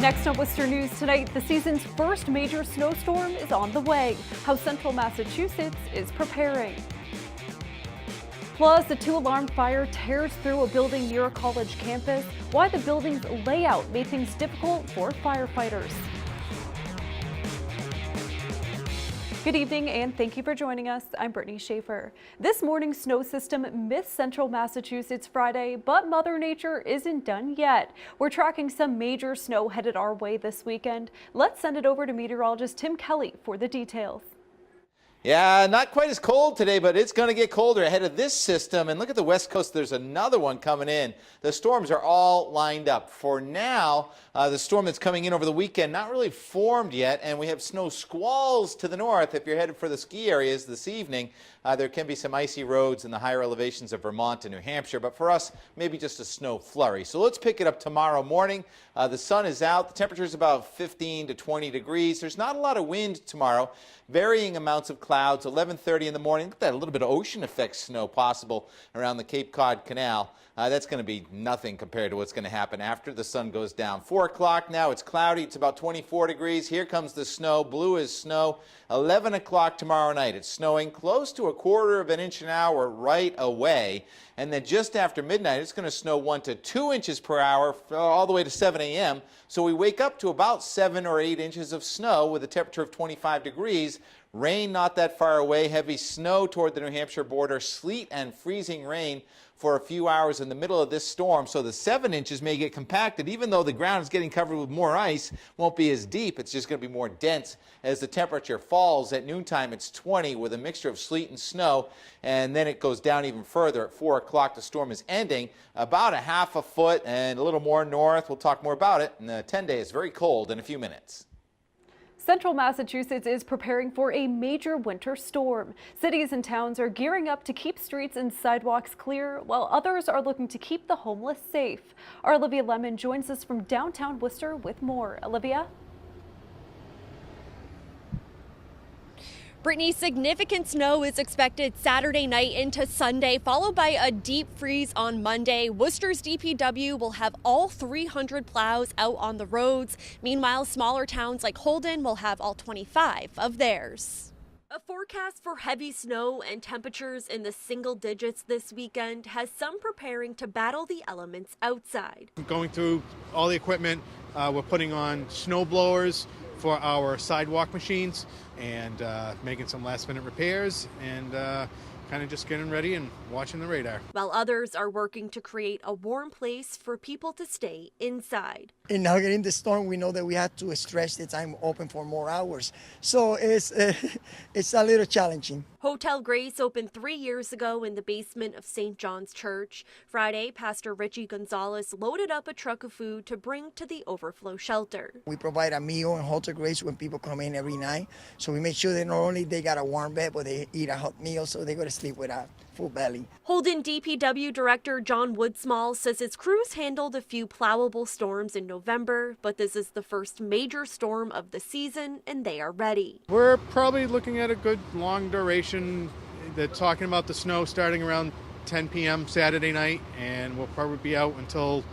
Next on Worcester News tonight, the season's first major snowstorm is on the way. How central Massachusetts is preparing. Plus, a 2-alarm fire tears through a building near a college campus. Why the building's layout made things difficult for firefighters. Good evening and thank you for joining us. I'm Brittany Schaefer. This morning's snow system missed central Massachusetts Friday, but Mother Nature isn't done yet. We're tracking some major snow headed our way this weekend. Let's send it over to meteorologist Tim Kelly for the details. Yeah, not quite as cold today, but it's going to get colder ahead of this system. And look at the west coast, there's another one coming in. The storms are all lined up. For now, the storm that's coming in over the weekend, not really formed yet, and we have snow squalls to the north. If you're headed for the ski areas this evening, there can be some icy roads in the higher elevations of Vermont and New Hampshire, but for us, maybe just a snow flurry. So let's pick it up tomorrow morning. The sun is out. The temperature is about 15 to 20 degrees. There's not a lot of wind tomorrow. Varying amounts of clouds, 11:30 in the morning. Look at that, a little bit of ocean effect snow possible around the Cape Cod Canal. That's going to be nothing compared to what's going to happen after the sun goes down. 4 o'clock now, it's cloudy. It's about 24 degrees. Here comes the snow. Blue is snow. 11 o'clock tomorrow night. It's snowing close to 1/4 of an inch an hour right away. And then just after midnight, it's going to snow 1 to 2 inches per hour all the way to 7 a.m. So we wake up to about 7 or 8 inches of snow with a temperature of 25 degrees. Rain not that far away. Heavy snow toward the New Hampshire border. Sleet and freezing rain for a few hours in the middle of this storm. So the 7 inches may get compacted. Even though the ground is getting covered with more ice, won't be as deep. It's just going to be more dense as the temperature falls. At noontime, it's 20 with a mixture of sleet and snow. And then it goes down even further. At 4 o'clock, the storm is ending. About 1/2 foot and a little more north. We'll talk more about it. And the 10-day is very cold in a few minutes. Central Massachusetts is preparing for a major winter storm. Cities and towns are gearing up to keep streets and sidewalks clear, while others are looking to keep the homeless safe. Our Olivia Lemon joins us from downtown Worcester with more. Olivia? Brittany, significant snow is expected Saturday night into Sunday, followed by a deep freeze on Monday. Worcester's DPW will have all 300 plows out on the roads. Meanwhile, smaller towns like Holden will have all 25 of theirs. A forecast for heavy snow and temperatures in the single digits this weekend has some preparing to battle the elements outside. Going through all the equipment, we're putting on snow blowers for our sidewalk machines and making some last-minute repairs and kind of just getting ready and watching the radar. While others are working to create a warm place for people to stay inside. And now getting the storm, we know that we had to stretch the time open for more hours. So it's a little challenging. Hotel Grace opened 3 years ago in the basement of St. John's Church. Friday, Pastor Richie Gonzalez loaded up a truck of food to bring to the overflow shelter. We provide a meal in Hotel Grace when people come in every night. So we make sure that not only they got a warm bed, but they eat a hot meal so they go to sleep with a full belly. Holden DPW Director John Woodsmall says his crews handled a few plowable storms in November, but this is the first major storm of the season and they are ready. We're probably looking at a good long duration. They're talking about the snow starting around 10 p.m. Saturday night, and we'll probably be out until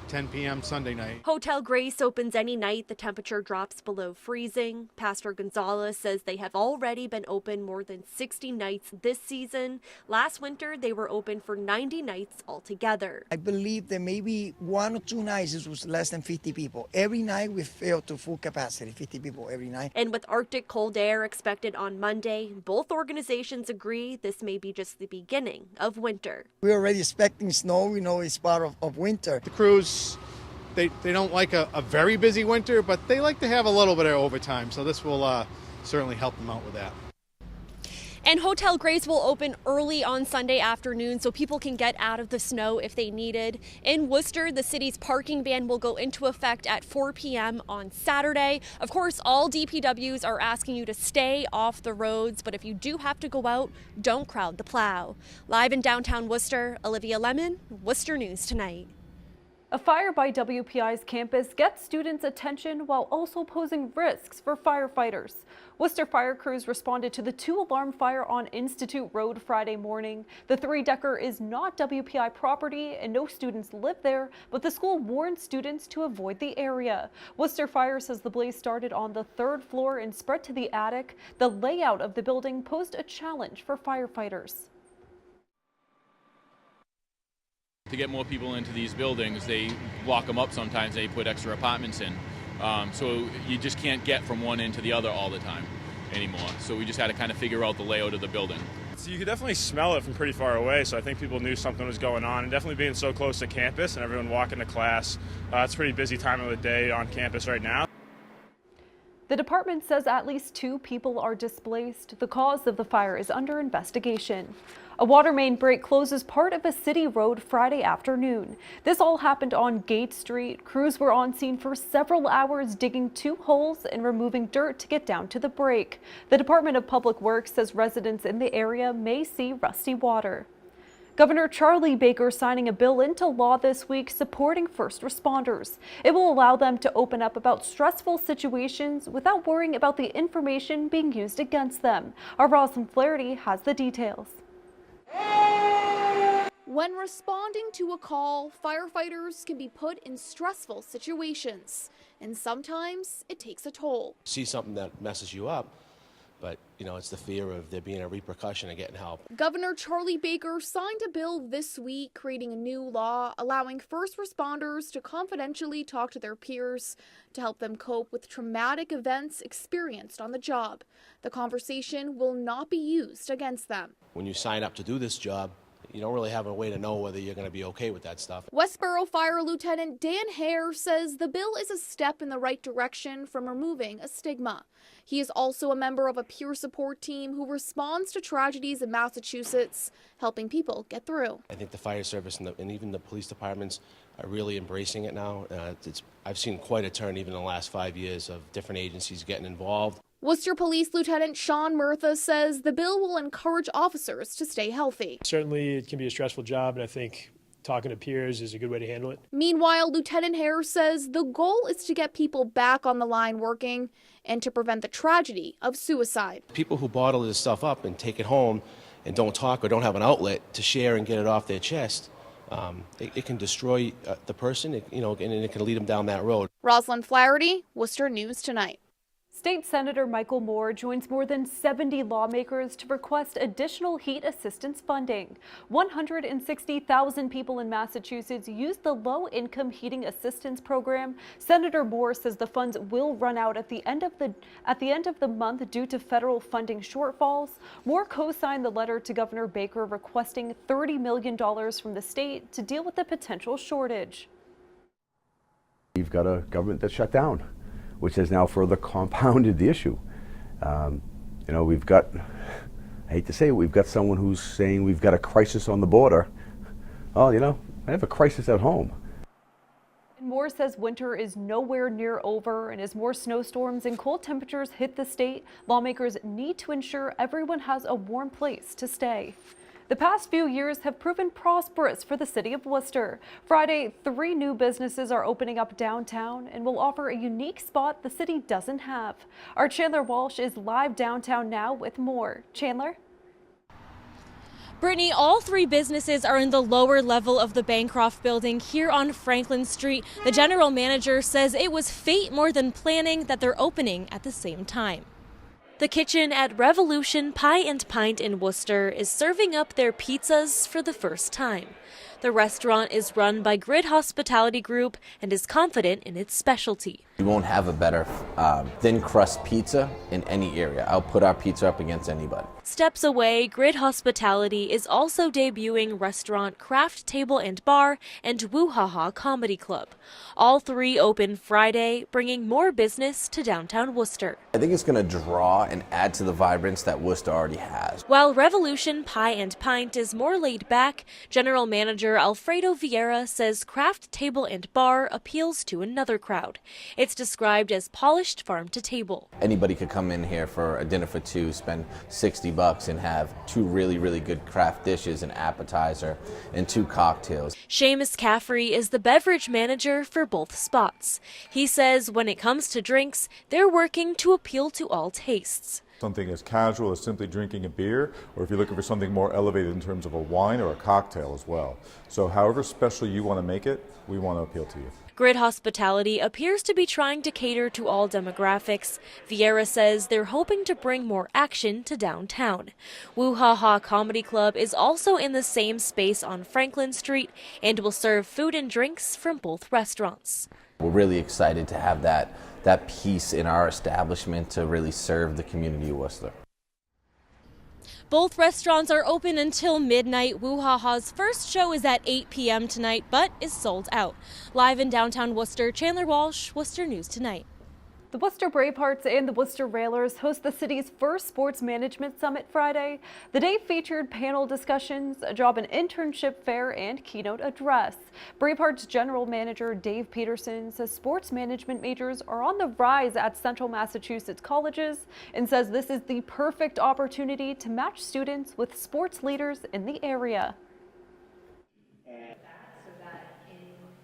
10 p.m. Sunday night. Hotel Grace opens any night the temperature drops below freezing. Pastor Gonzalez says they have already been open more than 60 nights this season. Last winter, they were open for 90 nights altogether. I believe that maybe 1 or 2 nights it was less than 50 people. Every night we filled to full capacity, 50 people every night. And with Arctic cold air expected on Monday, both organizations agree this may be just the beginning of winter. We're already expecting snow. We know it's part of winter. The crews, they don't like a very busy winter, but they like to have a little bit of overtime, so this will certainly help them out with that. And Hotel Grace will open early on Sunday afternoon so people can get out of the snow if they needed. In Worcester, the city's parking ban will go into effect at 4 p.m. on Saturday. Of course, all DPWs are asking you to stay off the roads, but if you do have to go out, don't crowd the plow. Live in downtown Worcester, Olivia Lemon, Worcester News Tonight. A fire by WPI's campus gets students' attention while also posing risks for firefighters. Worcester fire crews responded to the 2-alarm fire on Institute Road Friday morning. The 3-decker is not WPI property and no students live there, but the school warned students to avoid the area. Worcester Fire says the blaze started on the 3rd floor and spread to the attic. The layout of the building posed a challenge for firefighters. To get more people into these buildings, they block them up sometimes, they put extra apartments in. So you just can't get from one end to the other all the time anymore. So we just had to kind of figure out the layout of the building. So you could definitely smell it from pretty far away, so I think people knew something was going on. And definitely being so close to campus and everyone walking to class, it's a pretty busy time of the day on campus right now. The department says at least 2 people are displaced. The cause of the fire is under investigation. A water main break closes part of a city road Friday afternoon. This all happened on Gate Street. Crews were on scene for several hours digging 2 holes and removing dirt to get down to the break. The Department of Public Works says residents in the area may see rusty water. Governor Charlie Baker signing a bill into law this week supporting first responders. It will allow them to open up about stressful situations without worrying about the information being used against them. Our Rosalind Flaherty has the details. When responding to a call, firefighters can be put in stressful situations, and sometimes it takes a toll. See something that messes you up, but it's the fear of there being a repercussion of getting help. Governor Charlie Baker signed a bill this week creating a new law allowing first responders to confidentially talk to their peers to help them cope with traumatic events experienced on the job. The conversation will not be used against them. When you sign up to do this job, you don't really have a way to know whether you're going to be okay with that stuff. Westboro Fire Lieutenant Dan Hare says the bill is a step in the right direction from removing a stigma. He is also a member of a peer support team who responds to tragedies in Massachusetts, helping people get through. I think the fire service and even the police departments are really embracing it now. I've seen quite a turn even in the last 5 years of different agencies getting involved. Worcester Police Lieutenant Sean Murtha says the bill will encourage officers to stay healthy. Certainly it can be a stressful job, and I think talking to peers is a good way to handle it. Meanwhile, Lieutenant Hare says the goal is to get people back on the line working and to prevent the tragedy of suicide. People who bottle this stuff up and take it home and don't talk or don't have an outlet to share and get it off their chest, it can destroy the person, and it can lead them down that road. Rosalind Flaherty, Worcester News Tonight. State Senator Michael Moore joins more than 70 lawmakers to request additional heat assistance funding. 160,000 people in Massachusetts use the low-income heating assistance program. Senator Moore says the funds will run out at the end of the month due to federal funding shortfalls. Moore co-signed the letter to Governor Baker requesting $30 million from the state to deal with the potential shortage. We've got a government that's shut down, which has now further compounded the issue. We've got, I hate to say it, we've got someone who's saying we've got a crisis on the border. Oh, I have a crisis at home. Moore says winter is nowhere near over, and as more snowstorms and cold temperatures hit the state, lawmakers need to ensure everyone has a warm place to stay. The past few years have proven prosperous for the city of Worcester. Friday, 3 new businesses are opening up downtown and will offer a unique spot the city doesn't have. Our Chandler Walsh is live downtown now with more. Chandler? Brittany, all 3 businesses are in the lower level of the Bancroft building here on Franklin Street. The general manager says it was fate more than planning that they're opening at the same time. The kitchen at Revolution Pie and Pint in Worcester is serving up their pizzas for the first time. The restaurant is run by Grid Hospitality Group and is confident in its specialty. You won't have a better thin crust pizza in any area. I'll put our pizza up against anybody. Steps away, Grid Hospitality is also debuting restaurant Craft Table and Bar and Woo Ha Ha Comedy Club. All 3 open Friday, bringing more business to downtown Worcester. I think it's going to draw and add to the vibrance that Worcester already has. While Revolution Pie and Pint is more laid back, General Manager Mayor Alfredo Vieira says Craft Table and Bar appeals to another crowd. It's described as polished farm to table. Anybody could come in here for a dinner for two, spend $60 and have two really, really good craft dishes, an appetizer, and two cocktails. Seamus Caffrey is the beverage manager for both spots. He says when it comes to drinks, they're working to appeal to all tastes. Something as casual as simply drinking a beer, or if you're looking for something more elevated in terms of a wine or a cocktail as well. So however special you want to make it, we want to appeal to you. Grid Hospitality appears to be trying to cater to all demographics. Vieira says they're hoping to bring more action to downtown. Woo Ha Ha Comedy Club is also in the same space on Franklin Street and will serve food and drinks from both restaurants. We're really excited to have that piece in our establishment to really serve the community of Worcester. Both restaurants are open until midnight. Woo Ha Ha's first show is at 8 p.m. tonight, but is sold out. Live in downtown Worcester, Chandler Walsh, Worcester News Tonight. The Worcester Bravehearts and the Worcester Railers host the city's first sports management summit Friday. The day featured panel discussions, a job and internship fair, and keynote address. Bravehearts General Manager Dave Peterson says sports management majors are on the rise at Central Massachusetts colleges and says this is the perfect opportunity to match students with sports leaders in the area.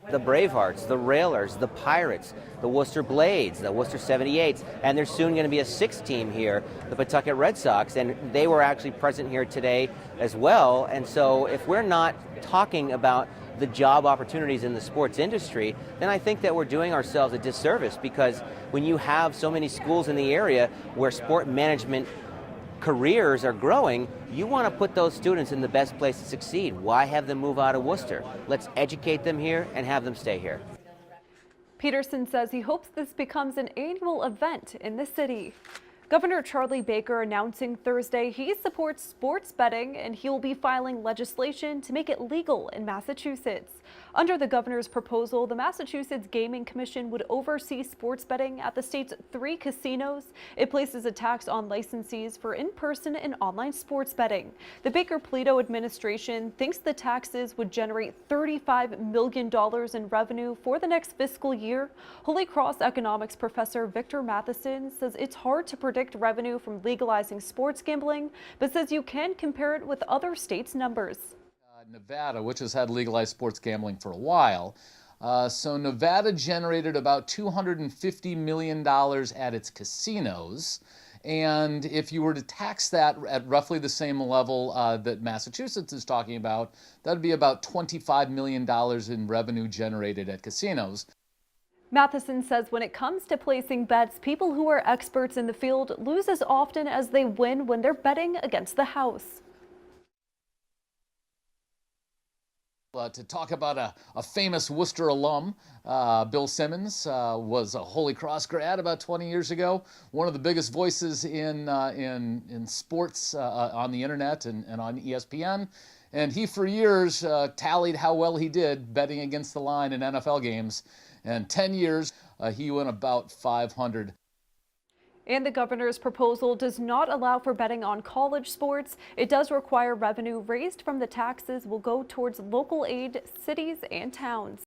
The Bravehearts, the Railers, the Pirates, the Worcester Blades, the Worcester 78s, and there's soon going to be a sixth team here, the Pawtucket Red Sox, and they were actually present here today as well. And so if we're not talking about the job opportunities in the sports industry, then I think that we're doing ourselves a disservice, because when you have so many schools in the area where sport management careers are growing, you want to put those students in the best place to succeed. Why have them move out of Worcester? Let's educate them here and have them stay here. Peterson says he hopes this becomes an annual event in the city. Governor Charlie Baker announcing Thursday he supports sports betting and he will be filing legislation to make it legal in Massachusetts. Under the governor's proposal, the Massachusetts Gaming Commission would oversee sports betting at the state's 3 casinos. It places a tax on licensees for in-person and online sports betting. The Baker-Polito administration thinks the taxes would generate $35 million in revenue for the next fiscal year. Holy Cross economics professor Victor Matheson says it's hard to predict revenue from legalizing sports gambling, but says you can compare it with other states' numbers. Nevada, which has had legalized sports gambling for a while. So Nevada generated about $250 million at its casinos. And if you were to tax that at roughly the same level that Massachusetts is talking about, that would be about $25 million in revenue generated at casinos. Matheson says when it comes to placing bets, people who are experts in the field lose as often as they win when they're betting against the house. To talk about a famous Worcester alum, Bill Simmons was a Holy Cross grad about 20 years ago. One of the biggest voices in sports on the internet and on ESPN. And he for years tallied how well he did betting against the line in NFL games. And 10 years, he went about 500. And the governor's proposal does not allow for betting on college sports. It does require revenue raised from the taxes will go towards local aid cities and towns.